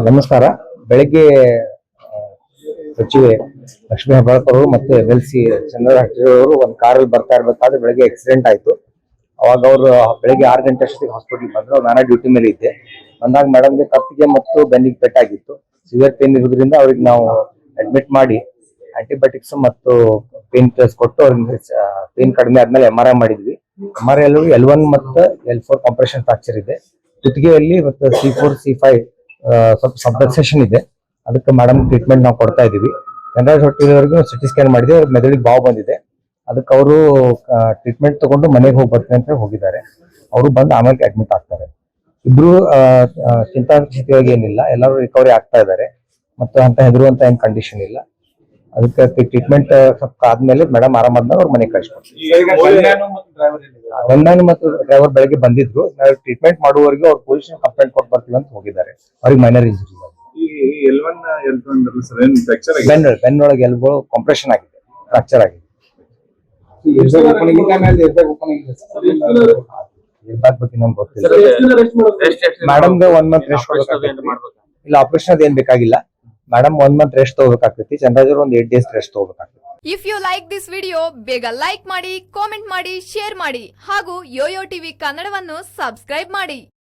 ನಮಸ್ಕಾರ. ಬೆಳಗ್ಗೆ ಆ, ಸಚಿವೆ ಲಕ್ಷ್ಮೀ ಹೆಬ್ಬಾಳ್ಕರ್ ಅವರು ಮತ್ತು ಎಲ್.ಸಿ. ಚಂದ್ರಶೇಖರ್ ಅವರು ಒಂದು ಕಾರಲ್ಲಿ ಬರ್ತಾ ಇರ್ಬೇಕಾದ್ರೆ ಬೆಳಗ್ಗೆ ಆಕ್ಸಿಡೆಂಟ್ ಆಯ್ತು. ಅವಾಗ ಅವರು ಬೆಳಗ್ಗೆ 6 ಗಂಟೆ ಅಷ್ಟೊತ್ತಿಗೆ ಹಾಸ್ಪಿಟಲ್ ಬಂದ್ರು. ನಾನು ಡ್ಯೂಟಿ ಮೇಲೆ ಇದ್ದೆ. ಬಂದಾಗ ಮೇಡಮ್ಗೆ ಕತ್ತಿಗೆ ಮತ್ತು ಬೆನ್ನಿಗೆ ಪೆಟ್ಟಾಗಿತ್ತು. ಸಿವಿಯರ್ ಪೇನ್ ಇರೋದ್ರಿಂದ ಅವ್ರಿಗೆ ನಾವು ಅಡ್ಮಿಟ್ ಮಾಡಿ ಆಂಟಿಬಯೋಟಿಕ್ಸ್ ಮತ್ತು ಪೇನ್ ಕಿಲ್ಲರ್ಸ್ ಕೊಟ್ಟು ಅವ್ರಿಗೆ ಪೇನ್ ಕಡಿಮೆ ಆದ್ಮೇಲೆ MRI ಮಾಡಿದ್ವಿ. MRI ಅಲ್ಲಿ L1 ಮತ್ತು L4 ಕಾಂಪ್ರೆಷನ್ ಫ್ರಾಕ್ಚರ್ ಇದೆ. ಕುತ್ತಿಗೆಯಲ್ಲಿ ಮತ್ತು C4 C5 ಸ್ವಲ್ಪ ಸಬ್ಡಕ್ಸೇಷನ್ ಇದೆ. ಅದಕ್ಕೆ ಮೇಡಮ್ ಟ್ರೀಟ್ಮೆಂಟ್ ನಾವು ಕೊಡ್ತಾ ಇದೀವಿ. ಜನರಲ್ ಹೊಟ್ಟಿವರೆಗೂ ಸಿಟಿ ಸ್ಕ್ಯಾನ್ ಮಾಡಿದೆ, ಮೆದುಳಿಗೆ ಬಾವು ಬಂದಿದೆ. ಅದಕ್ಕೆ ಅವರು ಟ್ರೀಟ್ಮೆಂಟ್ ತಗೊಂಡು ಮನೆಗೆ ಹೋಗಿ ಬರ್ತೀನಿ ಅಂತ ಹೋಗಿದ್ದಾರೆ. ಅವರು ಬಂದು ಆಮೇಲೆ ಅಡ್ಮಿಟ್ ಆಗ್ತಾರೆ. ಇಬ್ರು ಚಿಂತಾಸ್ಥಿತಿಯಾಗಿ ಏನಿಲ್ಲ, ಎಲ್ಲರೂ ರಿಕವರಿ ಆಗ್ತಾ ಇದ್ದಾರೆ ಮತ್ತು ಅಂತ ಹೆದರುವಂತ ಏನ್ ಕಂಡೀಷನ್ ಇಲ್ಲ. ಅದಕ್ಕೆ ಟ್ರೀಟ್ಮೆಂಟ್ ಸ್ವಲ್ಪ ಆದ್ಮೇಲೆ ಮೇಡಮ್ ಆರಾಮಾದ್ಮೇಲೆ ಅವ್ರ ಮನೆಗೆ ಕಳಿಸ್ಕೊಡ್ತೀವಿ. ವಂದಾನು ಮತ್ತು ಡ್ರೈವರ್ ಬೆಳಗ್ಗೆ ಬಂದಿದ್ರು. ನಾವು ಟ್ರೀಟ್ಮೆಂಟ್ ಮಾಡುವವರೆಗೂ ಅವ್ರು ಪೊಲೀಸ್ ಕಂಪ್ಲೇಂಟ್ ಕೊಟ್ಟು ಬರ್ತೀವಿ ಅಂತ ಹೋಗಿದ್ದಾರೆ. ಅವ್ರಿಗೆ ಮೈನರ್ ಇಂಜುರಿ ಬೆನ್ನೊಳಗೆ ಎಲ್ಗಳು ಕಾಂಪ್ರೆಷನ್ ಆಗಿದೆ, ಫ್ರಾಕ್ಚರ್ ಆಗಿದೆ. ಬಗ್ಗೆ ನಮ್ಗೆ ಗೊತ್ತಿಲ್ಲ. ಮೇಡಮ್ಗೆ 1 ಮಂತ್ ರೆಸ್ಟ್ ಇಲ್ಲ, ಆಪರೇಷನ್ ಅದೇನ್ ಬೇಕಾಗಿಲ್ಲ. ಮೇಡಮ್ 1 ಮಂತ್ ರೆಸ್ಟ್ ತಗೋಬೇಕಾಗ್ತೈತಿ. ಚಂದ್ರರಾಜ್ ಒಂದು 8 ಡೇಸ್ ರೆಸ್ಟ್ ತಗೋಬೇಕಾಗ್ತೈತಿ. If you like this video ಬೇಗ ಲೈಕ್ ಮಾಡಿ, ಕಾಮೆಂಟ್ ಮಾಡಿ, ಶೇರ್ ಮಾಡಿ ಹಾಗೂ ಯೋಯೋ ಟಿವಿ ಕನ್ನಡವನ್ನು ಸಬ್ಸ್ಕ್ರೈಬ್ ಮಾಡಿ.